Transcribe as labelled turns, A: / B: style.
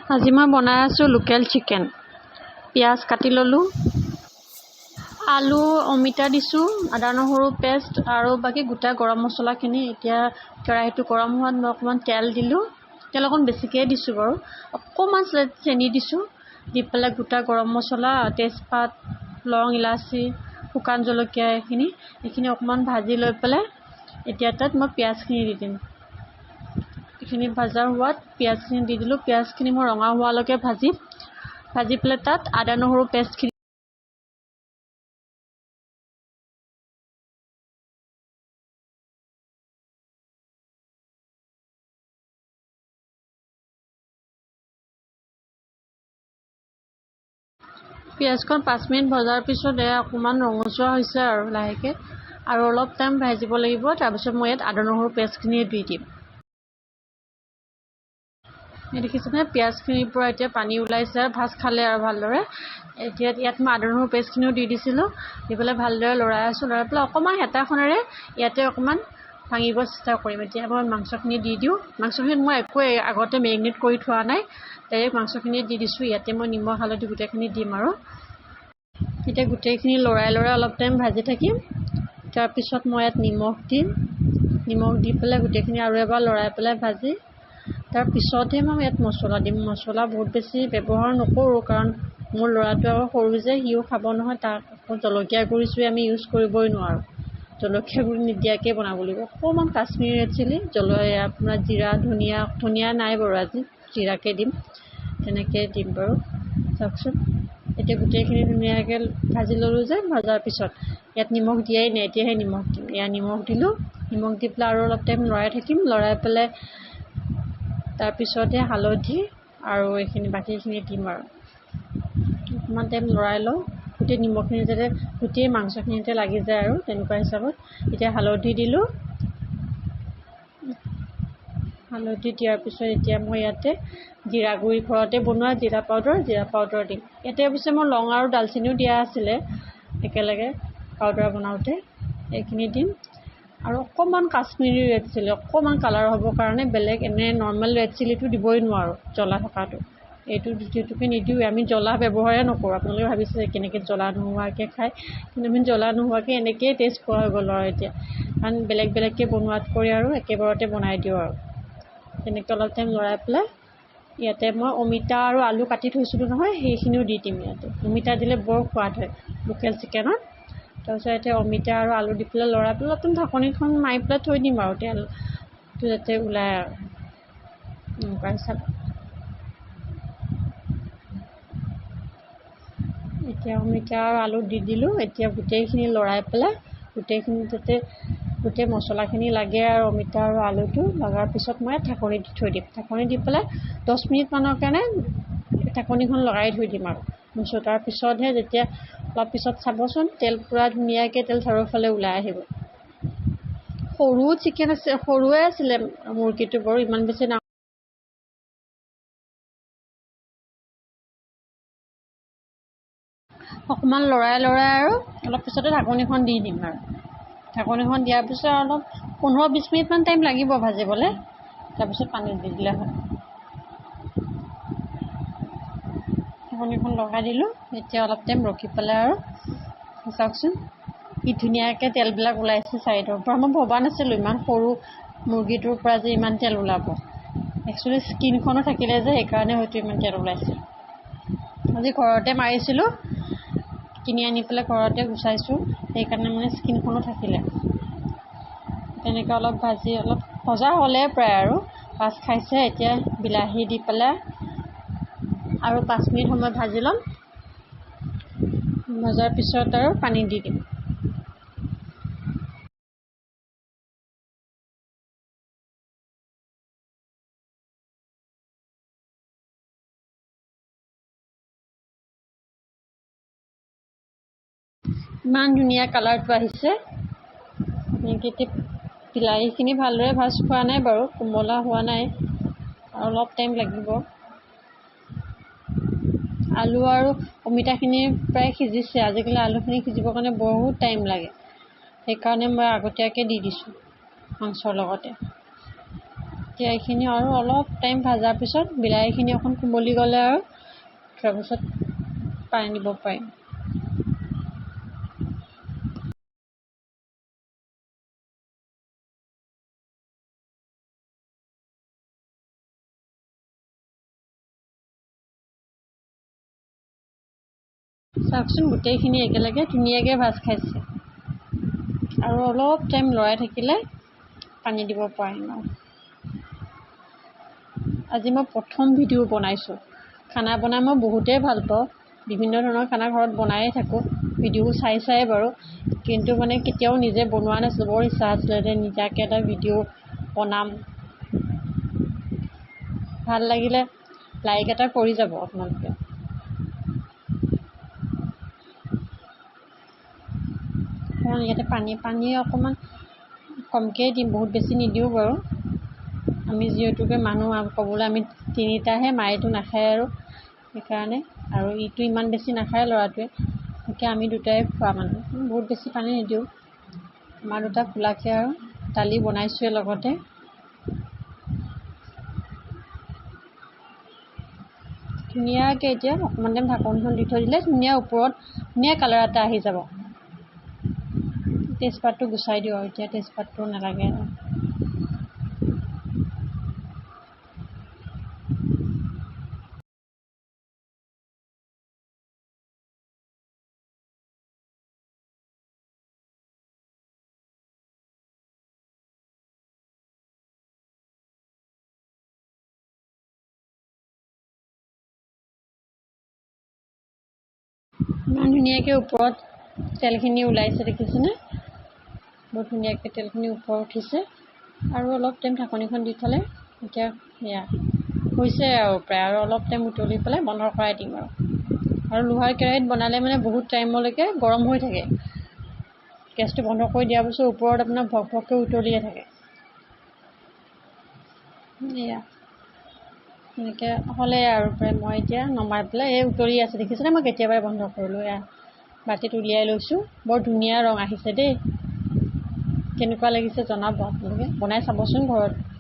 A: আজি মই বনাই আছোঁ লোকেল চিকেন। পিঁয়াজ কাটি ল'লোঁ, আলু অমিতা দিছোঁ, আদা নহৰু পেষ্ট আৰু বাকী গোটা গৰম মছলাখিনি। এতিয়া কেৰাহীটো গৰম হোৱাত মই অকণমান তেল দিলোঁ, তেল অকণ বেছিকৈ দিছোঁ বাৰু। অকণমান চেনি দিছোঁ, দি পেলাই গোটা গৰম মছলা, তেজপাত, লং, ইলাচি, শুকান জলকীয়া এইখিনি অকণমান ভাজি লৈ পেলাই এতিয়া তাত মই পিঁয়াজখিনি দি দিম। এইখিনি ভজা হোৱাত পিঁয়াজখিনি দি দিলোঁ। পিঁয়াজখিনি মই ৰঙা হোৱালৈকে ভাজি পেলাই তাত আদা নহৰু পেষ্টখিনি পিঁয়াজখন 5 মিনিট ভজাৰ পিছত অকণমান ৰঙচুৱা হৈছে আৰু লাহেকৈ, আৰু অলপ টাইম ভাজিব লাগিব। তাৰপিছত মই ইয়াত আদা নহৰু পেষ্টখিনি দি দিম। দেখিছেনে, পিঁয়াজখিনিৰ পৰা এতিয়া পানী ওলাইছে আৰু ভাজ খালে আৰু ভালদৰে। এতিয়া ইয়াত মই আদা নহৰু পেষ্টখিনিও দি দিছিলোঁ, দি পেলাই ভালদৰে লৰাই আছোঁ। লৰাই পেলাই অকণমান হেতাখনেৰে ইয়াতে অকণমান ভাঙিব চেষ্টা কৰিম। এতিয়া মই মাংসখিনি দি দিওঁ। মাংসখিনিত মই একো আগতে মেৰিনেট কৰি থোৱা নাই, ডাইৰেক্ট মাংসখিনি দি দিছোঁ। ইয়াতে মই নিমখ হালধি গোটেইখিনি দিম আৰু এতিয়া গোটেইখিনি লৰাই অলপ টাইম ভাজি থাকিম। তাৰপিছত মই ইয়াত নিমখ দিম। নিমখ দি পেলাই গোটেইখিনি আৰু এবাৰ লৰাই পেলাই ভাজি তাৰপিছতহে মই ইয়াত মছলা দিম। মছলা বহুত বেছি ব্যৱহাৰ নকৰোঁ, কাৰণ মোৰ ল'ৰাটো আকৌ সৰু যে, সিও খাব নহয়। তাক আকৌ জলকীয়া গুড়ি আমি ইউজ কৰিবই নোৱাৰোঁ। জলকীয়া গুড়ি নিদিয়াকৈ বনাব লাগিব। অকণমান কাশ্মীৰী ৰেড চিলি, আপোনাৰ জিৰা, ধনিয়া নাই বাৰু, আজি জিৰাকৈ দিম। তেনেকৈ দিম বাৰু। চাওকচোন, এতিয়া গোটেইখিনি ধুনীয়াকৈ ভাজি ল'লোঁ যে, ভজাৰ পিছত ইয়াত নিমখ দিয়াই নাই, এতিয়াহে নিমখ দিম। ইয়াত নিমখ দিলোঁ। নিমখ দি পেলাই আৰু অলপ টাইম লৰাই থাকিম। লৰাই পেলাই তাৰপিছতহে হালধি আৰু এইখিনি বাকীখিনি দিম আৰু অকণমান টাইম লৰাই লওঁ, গোটেই নিমখখিনি যাতে গোটেই মাংসখিনিতে লাগি যায় আৰু তেনেকুৱা হিচাপত। এতিয়া হালধি দিলোঁ। হালধি দিয়াৰ পিছত এতিয়া মই ইয়াতে জিৰা গুড়ি, ঘৰতে বনোৱা জিৰা পাউডাৰ দিম। ইয়াতে অৱশ্যে মই লং আৰু ডালচেনিও দিয়া আছিলে একেলগে পাউডাৰ বনাওঁতে। এইখিনি দিম আৰু অকণমান কাশ্মীৰী ৰেড চিলি, অকণমান কালাৰ হ'বৰ কাৰণে। বেলেগ এনে নৰ্মেল ৰেড চিলিটো দিবই নোৱাৰোঁ, জ্বলা থকাটো। এইটো যিহেতুকে নিদিওঁৱে, আমি জ্বলা ব্যৱহাৰে নকৰোঁ। আপোনালোকে ভাবিছে কেনেকৈ জ্বলা নোহোৱাকৈ খায়, কিন্তু আমি জ্বলা নোহোৱাকৈ এনেকৈয়ে টেষ্ট কৰা হৈ গ'ল আৰু এতিয়া, কাৰণ বেলেগকৈ বনোৱাত কৰি আৰু একেবাৰতে বনাই দিওঁ আৰু তেনেকৈ অলপ টাইম লৰাই পেলাই ইয়াতে মই অমিতা আৰু আলু কাটি থৈছিলোঁ নহয়, সেইখিনিও দি দিম ইয়াতে। অমিতা দিলে বৰ সোৱাদ হয় লোকেল চিকেনত। তাৰপিছত এতিয়া অমিতা আৰু আলু দি পেলাই লৰাই পেলাই অলপ ঢাকনিখন মাৰি পেলাই থৈ দিম আৰু তেলটো যাতে ওলায় আৰু এনেকুৱা হিচাপত। এতিয়া অমিতা আৰু আলু দি দিলোঁ। এতিয়া গোটেইখিনি লৰাই পেলাই গোটেইখিনি যাতে গোটেই মছলাখিনি লাগে আৰু অমিতা আৰু আলুটো লগাৰ পিছত মই ঢাকনি দি থৈ দিম। ঢাকনি দি পেলাই 10 মিনিটমানৰ কাৰণে ঢাকনিখন লগাই থৈ দিম আৰু তাৰপিছতহে যেতিয়া অলপ পিছত চাবচোন, তেল পূৰা ধুনীয়াকৈ তেল চাৰিওফালে ওলাই আহিব। সৰু চিকেন সৰুৱে আছিলে মুৰ্গীটো বাৰু, ইমান বেছি ডাঙৰ অকণমান লৰাই আৰু অলপ পিছতে ঢাকনিখন দি দিম আৰু ঢাকনিখন দিয়াৰ পিছত অলপ 15-20 মিনিটমান টাইম লাগিব ভাজিবলৈ। তাৰপিছত পানী দি দিলে হয়। ঢাকনিখন লগাই দিলোঁ। এতিয়া অলপ টাইম ৰখি পেলাই আৰু চাওকচোন কি ধুনীয়াকৈ তেলবিলাক ওলাইছে চাইডৰ পৰা। মই ভবা নাছিলোঁ ইমান সৰু মুৰ্গীটোৰ পৰা যে ইমান তেল ওলাব। একচুৱেলি স্কিনখনো থাকিলে যে, সেইকাৰণে হয়তো ইমান তেল ওলাইছে। আজি ঘৰতে মাৰিছিলোঁ, কিনি আনি পেলাই ঘৰতে গুচাইছোঁ, সেইকাৰণে মানে স্কিনখনো থাকিলে। তেনেকৈ অলপ ভজা হ'লে প্ৰায় আৰু ভাজ খাইছে। এতিয়া বিলাহী দি পেলাই আৰু 5 মিনিট সময় ভাজি ল'ম। ভজাৰ পিছত আৰু পানী দি দিম। ইমান ধুনীয়া কালাৰটো আহিছে। বিলাহীখিনি ভালদৰে ভাজ খোৱা নাই বাৰু, কোমলা হোৱা নাই আৰু অলপ টাইম লাগিব। আলু আৰু অমিতাখিনি প্ৰায় সিজিছে। আজিকালি আলুখিনি সিজিবৰ কাৰণে বহুত টাইম লাগে, সেইকাৰণে মই আগতীয়াকৈ দি দিছোঁ মাংসৰ লগতে। এতিয়া এইখিনি আৰু অলপ টাইম ভজাৰ পিছত বিলাহীখিনি অকণ কোমলি গ'লে আৰু তাৰপিছত পানী দিব পাৰিম। চাওকচোন গোটেইখিনি একেলগে ধুনীয়াকৈ ভাজ খাইছে আৰু অলপ টাইম লৰাই থাকিলে পানী দিব পাৰিম আৰু। আজি মই প্ৰথম ভিডিঅ' বনাইছোঁ। খানা বনাই মই বহুতেই ভাল পাওঁ, বিভিন্ন ধৰণৰ খানা ঘৰত বনায়ে থাকোঁ, ভিডিঅ' চাই বাৰু, কিন্তু মানে কেতিয়াও নিজে বনোৱা নাছিলোঁ। বৰ ইচ্ছা আছিলে যে নিজাকৈ এটা ভিডিঅ' বনাম। ভাল লাগিলে লাইক এটা কৰি যাব আপোনালোকে। কাৰণ ইয়াতে পানী অকণমান কমকৈ দিম, বহুত বেছি নিদিওঁ বাৰু। আমি যিহেতুকে মানুহ ক'বলৈ আমি তিনিটাহে, মায়েতো নাখায় আৰু সেইকাৰণে, আৰু ইটো ইমান বেছি নাখায় ল'ৰাটোৱে, গতিকে আমি দুটাই খোৱা মানুহ, বহুত বেছি পানী নিদিওঁ। আমাৰ দুটা খোলাকৈ আৰু দালি বনাইছোৱে লগতে। ধুনীয়াকৈ এতিয়া অকণমান টাইম ঢাকনখন দি থৈ দিলে ধুনীয়া ওপৰত ধুনীয়া কালাৰ এটা আহি যাব। তেজপাতটো গুচাই দিওঁ আৰু এতিয়া তেজপাতটো নালাগে আৰু। ইমান ধুনীয়াকৈ ওপৰত তেলখিনি ওলাইছে দেখিছেনে? বহুত ধুনীয়াকৈ তেলখিনি ওপৰত উঠিছে আৰু অলপ টাইম ঢাকনিখন দি থ'লে এতিয়া সেয়া হৈছে আৰু প্ৰায়, আৰু অলপ টাইম উতলি পেলাই বন্ধ কৰাই দিম আৰু লোহাৰ কেৰাহীত বনালে মানে বহুত টাইমলৈকে গৰম হৈ থাকে। গেছটো বন্ধ কৰি দিয়াৰ পিছত ওপৰত আপোনাৰ ভক ভককৈ উতলিয়ে থাকে। এয়া এনেকৈ হ'লে আৰু প্ৰায় মই এতিয়া নমাই পেলাই এই উতলি আছে দেখিছেনে? মই কেতিয়াবাই বন্ধ কৰিলোঁ। এয়া বাতিত উলিয়াই লৈছোঁ। বৰ ধুনীয়া ৰং আহিছে দেই। কেনেকুৱা লাগিছে জনাব আপোনালোকে, বনাই চাবচোন ঘৰত।